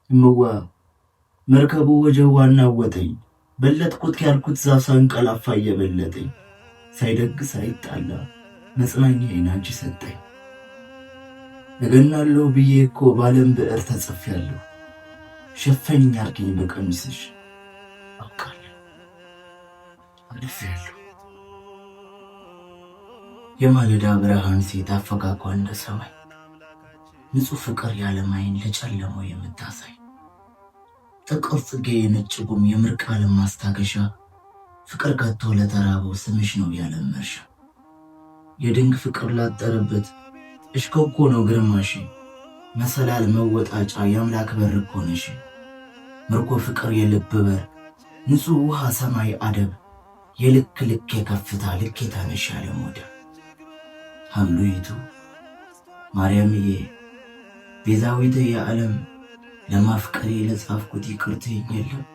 እምዋ መርከቡ ወጀዋና ወጠኝ በለጥኩት ያልኩት ዛፍ ሳንቀላፋ እየበለጠኝ ሳይደግ ሳይጣላ መጽናኛዬን አንቺ ሰጠኝ። እገናለሁ ብዬ እኮ ባለም ብዕር ተጽፌያለሁ። ሸፈኝ አርገኝ በቀሚስሽ አውቃለሁ አልፌያለሁ። የማለዳ ብርሃን ሴት አፈጋጓ እንደ ሰማይ ንጹህ ፍቅር ያለማይን ለጨለመው የምታሳይ ጥቁር ጽጌ የነጭ ጉም የምርቃለም ማስታገሻ ፍቅር ከቶ ለተራበው ስምሽ ነው ያለም መርሻ። የድንግ ፍቅር ላጠረበት እሽኮኮ ነው ግርማሽ መሰላል መወጣጫ የአምላክ በር እኮ ነሽ። ምርኮ ፍቅር የልብ በር ንጹህ ውሃ ሰማይ አደብ የልክ ልክ የከፍታ ልኬታ ነሽ ያለም ወደ ሐምሉይቱ ማርያምዬ ቤዛዊተ የዓለም ለማፍቀሬ ለጻፍኩት ይቅርታ የለም።